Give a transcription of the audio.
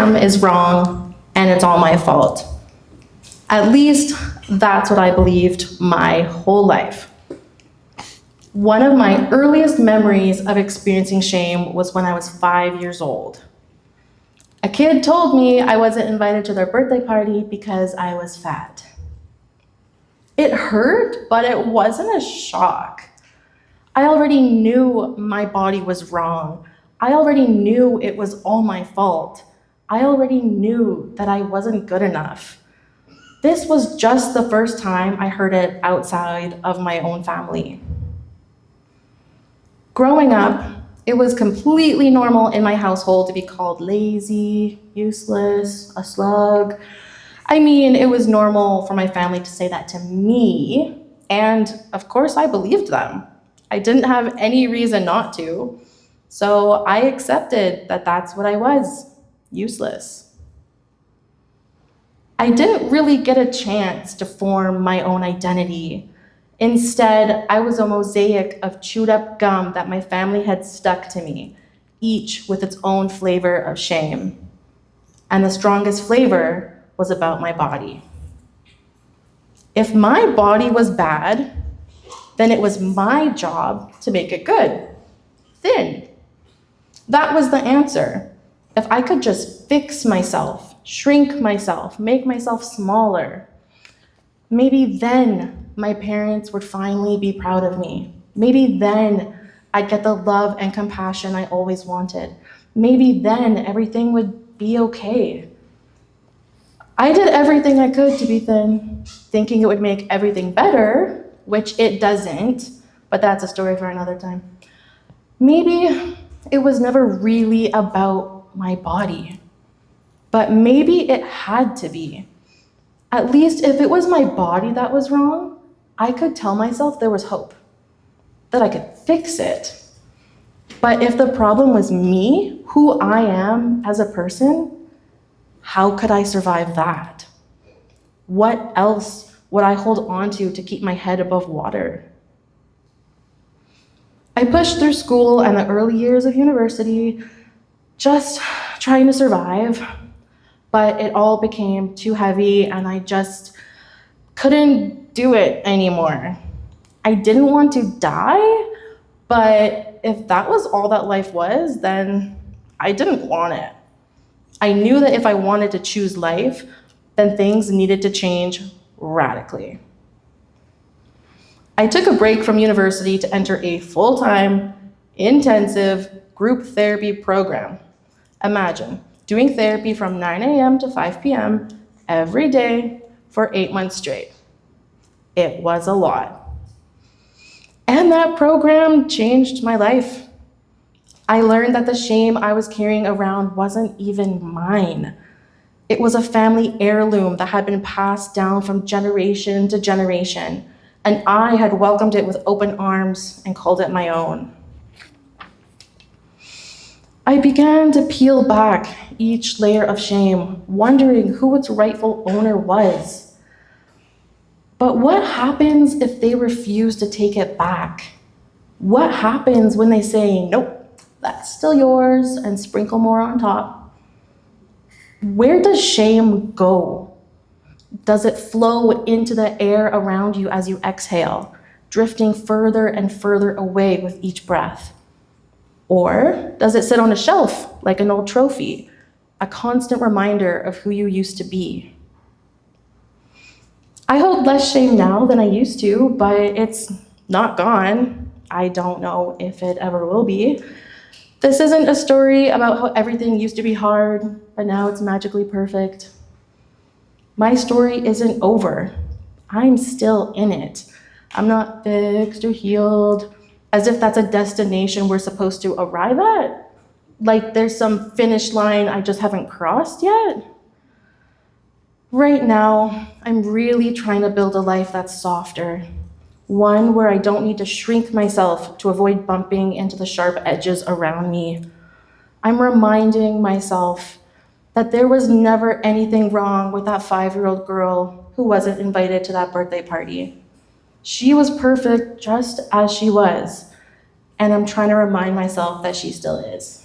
am is wrong and it's all my fault. At least that's what I believed my whole life. One of my earliest memories of experiencing shame was when I was 5 years old. A kid told me I wasn't invited to their birthday party because I was fat. It hurt, but it wasn't a shock. I already knew my body was wrong. I already knew it was all my fault. I already knew that I wasn't good enough. This was just the first time I heard it outside of my own family. Growing up, it was completely normal in my household to be called lazy, useless, a slug. I mean, it was normal for my family to say that to me, and of course I believed them. I didn't have any reason not to, so I accepted that that's what I was, useless. I didn't really get a chance to form my own identity. Instead, I was a mosaic of chewed up gum that my family had stuck to me, each with its own flavor of shame. And the strongest flavor was about my body. If my body was bad, then it was my job to make it good, thin. That was the answer. If I could just fix myself, shrink myself, make myself smaller, maybe then my parents would finally be proud of me. Maybe then I'd get the love and compassion I always wanted. Maybe then everything would be okay. I did everything I could to be thin, thinking it would make everything better, which it doesn't, but that's a story for another time. Maybe it was never really about my body, but maybe it had to be. At least if it was my body that was wrong, I could tell myself there was hope, that I could fix it. But if the problem was me, who I am as a person, how could I survive that? What else would I hold on to keep my head above water? I pushed through school and the early years of university, just trying to survive, but it all became too heavy and I just couldn't do it anymore. I didn't want to die, but if that was all that life was, then I didn't want it. I knew that if I wanted to choose life, then things needed to change radically. I took a break from university to enter a full-time, intensive group therapy program. Imagine doing therapy from 9 a.m. to 5 p.m. every day for 8 months straight. It was a lot. And that program changed my life. I learned that the shame I was carrying around wasn't even mine. It was a family heirloom that had been passed down from generation to generation, and I had welcomed it with open arms and called it my own. I began to peel back each layer of shame, wondering who its rightful owner was. But what happens if they refuse to take it back? What happens when they say, nope, that's still yours, and sprinkle more on top? Where does shame go? Does it flow into the air around you as you exhale, drifting further and further away with each breath? Or does it sit on a shelf like an old trophy, a constant reminder of who you used to be? I hold less shame now than I used to, but it's not gone. I don't know if it ever will be. This isn't a story about how everything used to be hard, but now it's magically perfect. My story isn't over. I'm still in it. I'm not fixed or healed, as if that's a destination we're supposed to arrive at. Like there's some finish line I just haven't crossed yet. Right now, I'm really trying to build a life that's softer, one where I don't need to shrink myself to avoid bumping into the sharp edges around me. I'm reminding myself that there was never anything wrong with that 5-year-old girl who wasn't invited to that birthday party. She was perfect just as she was, and I'm trying to remind myself that she still is.